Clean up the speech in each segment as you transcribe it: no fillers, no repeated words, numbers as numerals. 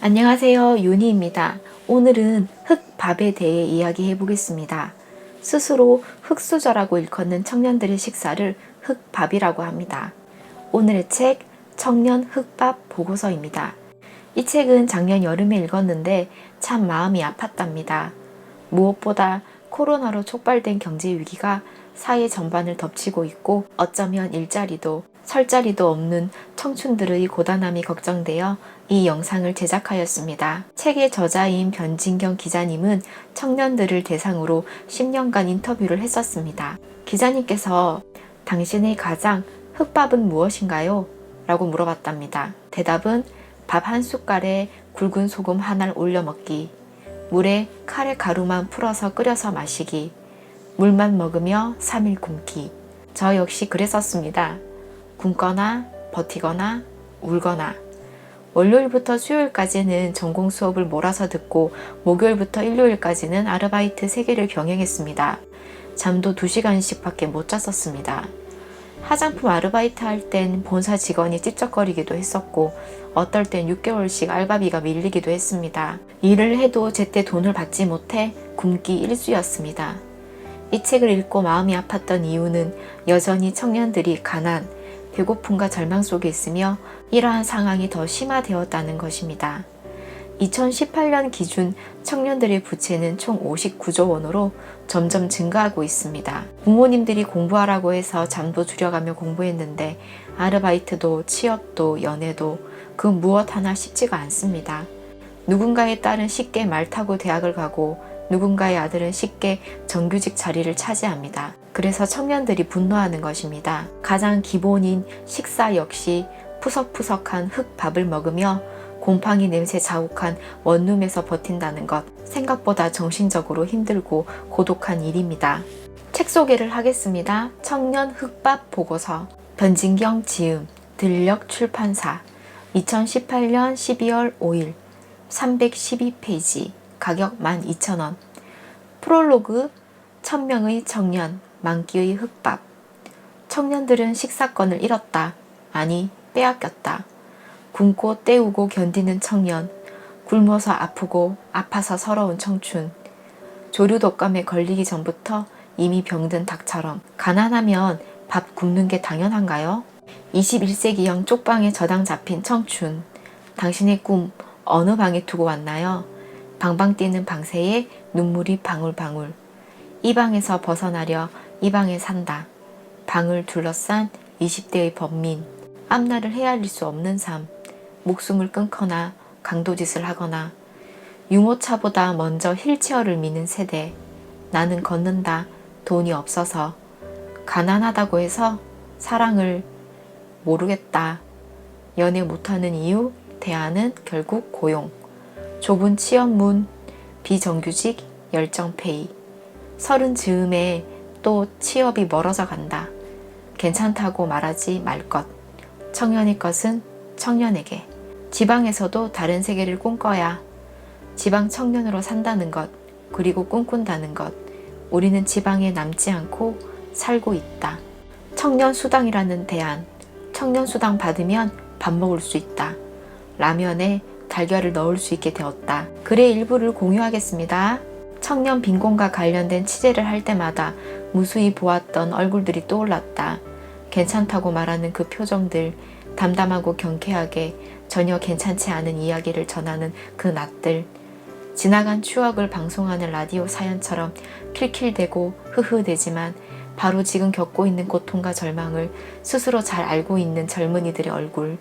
안녕하세요. 윤희입니다. 오늘은 흑밥에 대해 이야기해 보겠습니다. 스스로 흑수저라고 일컫는 청년들의 식사를 흑밥이라고 합니다. 오늘의 책 청년 흑밥 보고서입니다. 이 책은 작년 여름에 읽었는데 참 마음이 아팠답니다. 무엇보다 코로나로 촉발된 경제 위기가 사회 전반을 덮치고 있고 어쩌면 일자리도 설 자리도 없는 청춘들의 고단함이 걱정되어 이 영상을 제작하였습니다. 책의 저자인 변진경 기자님은 청년들을 대상으로 10년간 인터뷰를 했었습니다. 기자님께서 당신의 가장 흑밥은 무엇인가요? 라고 물어봤답니다. 대답은 밥 한 숟갈에 굵은 소금 하나를 올려 먹기, 물에 카레 가루만 풀어서 끓여서 마시기, 물만 먹으며 3일 굶기. 저 역시 그랬었습니다. 굶거나 버티거나 울거나. 월요일부터 수요일까지는 전공 수업을 몰아서 듣고 목요일부터 일요일까지는 아르바이트 3개를 병행했습니다. 잠도 2시간씩 밖에 못 잤었습니다. 화장품 아르바이트 할 땐 본사 직원이 찝쩍거리기도 했었고 어떨 땐 6개월씩 알바비가 밀리기도 했습니다. 일을 해도 제때 돈을 받지 못해 굶기 일쑤였습니다. 이 책을 읽고 마음이 아팠던 이유는 여전히 청년들이 가난, 배고픔과 절망 속에 있으며 이러한 상황이 더 심화되었다는 것입니다. 2018년 기준 청년들의 부채는 총 59조 원으로 점점 증가하고 있습니다. 부모님들이 공부하라고 해서 잠도 줄여가며 공부했는데 아르바이트도 취업도 연애도 그 무엇 하나 쉽지가 않습니다. 누군가의 딸은 쉽게 말 타고 대학을 가고 누군가의 아들은 쉽게 정규직 자리를 차지합니다. 그래서 청년들이 분노하는 것입니다. 가장 기본인 식사 역시 푸석푸석한 흑밥을 먹으며 곰팡이 냄새 자욱한 원룸에서 버틴다는 것, 생각보다 정신적으로 힘들고 고독한 일입니다. 책 소개를 하겠습니다. 청년 흑밥 보고서, 변진경 지음, 들녘 출판사, 2018년 12월 5일, 312페이지, 가격 12,000원. 프롤로그, 1000명의 청년, 만끼의 흑밥. 청년들은 식사권을 잃었다. 아니, 빼앗겼다. 굶고 때우고 견디는 청년, 굶어서 아프고 아파서 서러운 청춘. 조류독감에 걸리기 전부터 이미 병든 닭처럼. 가난하면 밥 굶는 게 당연한가요? 21세기형 쪽방에 저당 잡힌 청춘. 당신의 꿈 어느 방에 두고 왔나요? 방방 뛰는 방새에 눈물이 방울방울. 이 방에서 벗어나려 이 방에 산다. 방을 둘러싼 20대의 범민. 앞날을 헤아릴 수 없는 삶. 목숨을 끊거나 강도짓을 하거나 유모차보다 먼저 휠체어를 미는 세대. 나는 걷는다. 돈이 없어서. 가난하다고 해서 사랑을 모르겠다. 연애 못하는 이유, 대안은 결국 고용. 좁은 취업문, 비정규직, 열정페이. 30 즈음에 또 취업이 멀어져 간다. 괜찮다고 말하지 말 것. 청년의 것은 청년에게. 지방에서도 다른 세계를 꿈꿔야. 지방 청년으로 산다는 것, 그리고 꿈꾼다는 것. 우리는 지방에 남지 않고 살고 있다. 청년 수당이라는 대안. 청년 수당 받으면 밥 먹을 수 있다. 라면에 달걀을 넣을 수 있게 되었다. 글의 일부를 공유하겠습니다. 청년 빈곤과 관련된 취재를 할 때마다 무수히 보았던 얼굴들이 떠올랐다. 괜찮다고 말하는 그 표정들, 담담하고 경쾌하게 전혀 괜찮지 않은 이야기를 전하는 그 낯들, 지나간 추억을 방송하는 라디오 사연처럼 킬킬대고 흐흐대지만 바로 지금 겪고 있는 고통과 절망을 스스로 잘 알고 있는 젊은이들의 얼굴,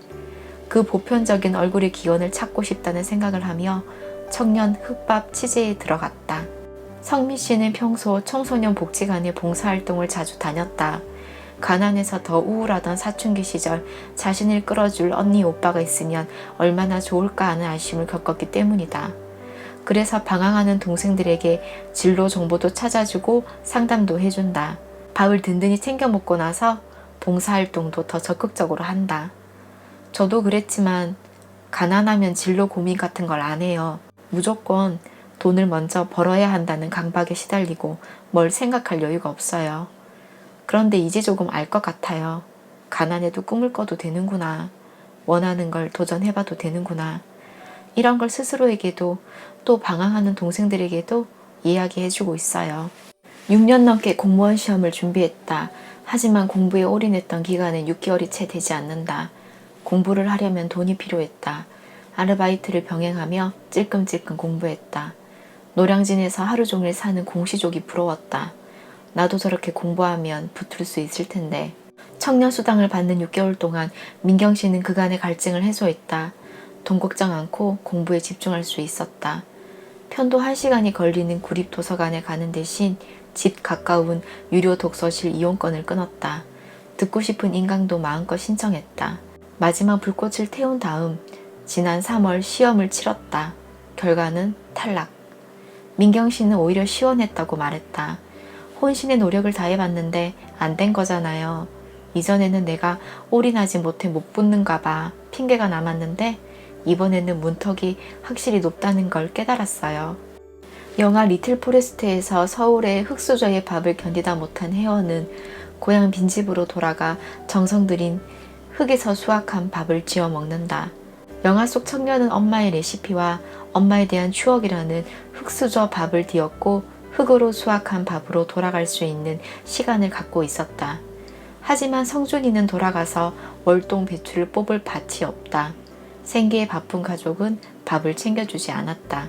그 보편적인 얼굴의 기원을 찾고 싶다는 생각을 하며 청년 흑밥 취재에 들어갔다. 성미 씨는 평소 청소년 복지관에 봉사활동을 자주 다녔다. 가난해서 더 우울하던 사춘기 시절 자신을 끌어줄 언니 오빠가 있으면 얼마나 좋을까 하는 아쉬움을 겪었기 때문이다. 그래서 방황하는 동생들에게 진로 정보도 찾아주고 상담도 해준다. 밥을 든든히 챙겨 먹고 나서 봉사활동도 더 적극적으로 한다. 저도 그랬지만 가난하면 진로 고민 같은 걸 안 해요. 무조건 돈을 먼저 벌어야 한다는 강박에 시달리고 뭘 생각할 여유가 없어요. 그런데 이제 조금 알 것 같아요. 가난해도 꿈을 꿔도 되는구나. 원하는 걸 도전해봐도 되는구나. 이런 걸 스스로에게도 또 방황하는 동생들에게도 이야기해주고 있어요. 6년 넘게 공무원 시험을 준비했다. 하지만 공부에 올인했던 기간은 6개월이 채 되지 않는다. 공부를 하려면 돈이 필요했다. 아르바이트를 병행하며 찔끔찔끔 공부했다. 노량진에서 하루 종일 사는 공시족이 부러웠다. 나도 저렇게 공부하면 붙을 수 있을 텐데. 청년수당을 받는 6개월 동안 민경 씨는 그간의 갈증을 해소했다. 돈 걱정 않고 공부에 집중할 수 있었다. 편도 1시간이 걸리는 구립도서관에 가는 대신 집 가까운 유료 독서실 이용권을 끊었다. 듣고 싶은 인강도 마음껏 신청했다. 마지막 불꽃을 태운 다음 지난 3월 시험을 치렀다. 결과는 탈락. 민경 씨는 오히려 시원했다고 말했다. 혼신의 노력을 다해봤는데 안 된 거잖아요. 이전에는 내가 올인하지 못해 못 붙는가 봐 핑계가 남았는데 이번에는 문턱이 확실히 높다는 걸 깨달았어요. 영화 리틀 포레스트에서 서울의 흙수저의 밥을 견디다 못한 혜원은 고향 빈집으로 돌아가 정성 들인 흙에서 수확한 밥을 지어 먹는다. 영화 속 청년은 엄마의 레시피와 엄마에 대한 추억이라는 흙수저 밥을 뒤엎고 흙으로 수확한 밥으로 돌아갈 수 있는 시간을 갖고 있었다. 하지만 성준이는 돌아가서 월동 배추를 뽑을 밭이 없다. 생계에 바쁜 가족은 밥을 챙겨주지 않았다.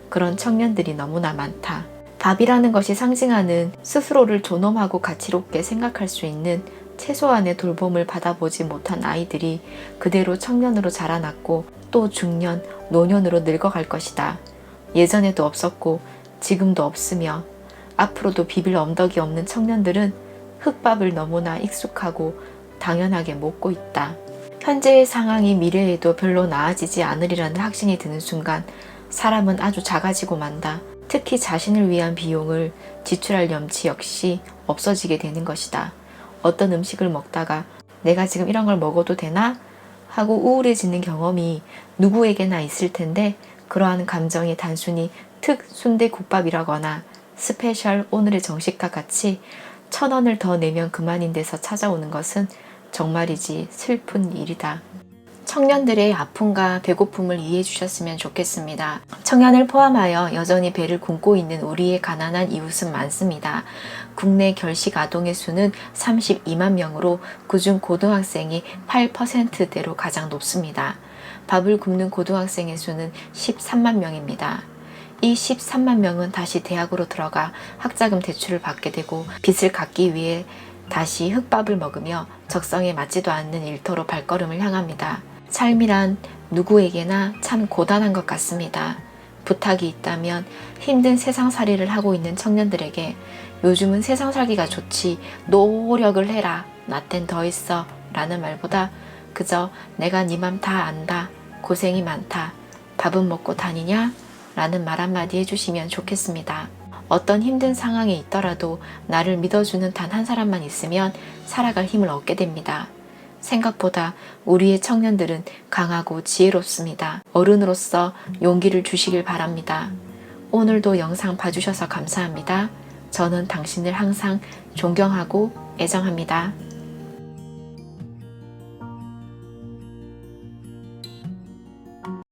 그런 청년들이 너무나 많다. 밥이라는 것이 상징하는 스스로를 존엄하고 가치롭게 생각할 수 있는 최소한의 돌봄을 받아보지 못한 아이들이 그대로 청년으로 자라났고 또 중년, 노년으로 늙어갈 것이다. 예전에도 없었고 지금도 없으며 앞으로도 비빌 언덕이 없는 청년들은 흙밥을 너무나 익숙하고 당연하게 먹고 있다. 현재의 상황이 미래에도 별로 나아지지 않으리라는 확신이 드는 순간 사람은 아주 작아지고 만다. 특히 자신을 위한 비용을 지출할 염치 역시 없어지게 되는 것이다. 어떤 음식을 먹다가 내가 지금 이런 걸 먹어도 되나? 하고 우울해지는 경험이 누구에게나 있을 텐데 그러한 감정이 단순히 특 순대국밥이라거나 스페셜 오늘의 정식과 같이 1,000원을 더 내면 그만인 데서 찾아오는 것은 정말이지 슬픈 일이다. 청년들의 아픔과 배고픔을 이해해 주셨으면 좋겠습니다. 청년을 포함하여 여전히 배를 굶고 있는 우리의 가난한 이웃은 많습니다. 국내 결식 아동의 수는 32만 명으로 그중 고등학생이 8%대로 가장 높습니다. 밥을 굶는 고등학생의 수는 13만 명입니다. 이 13만 명은 다시 대학으로 들어가 학자금 대출을 받게 되고 빚을 갚기 위해 다시 흙밥을 먹으며 적성에 맞지도 않는 일터로 발걸음을 향합니다. 삶이란 누구에게나 참 고단한 것 같습니다. 부탁이 있다면 힘든 세상살이를 하고 있는 청년들에게 요즘은 세상 살기가 좋지 노력을 해라 나 땐 더 있어 라는 말보다 그저 내가 네 맘 다 안다 고생이 많다 밥은 먹고 다니냐 라는 말 한마디 해주시면 좋겠습니다. 어떤 힘든 상황에 있더라도 나를 믿어주는 단 한 사람만 있으면 살아갈 힘을 얻게 됩니다. 생각보다 우리의 청년들은 강하고 지혜롭습니다. 어른으로서 용기를 주시길 바랍니다. 오늘도 영상 봐주셔서 감사합니다. 저는 당신을 항상 존경하고 애정합니다.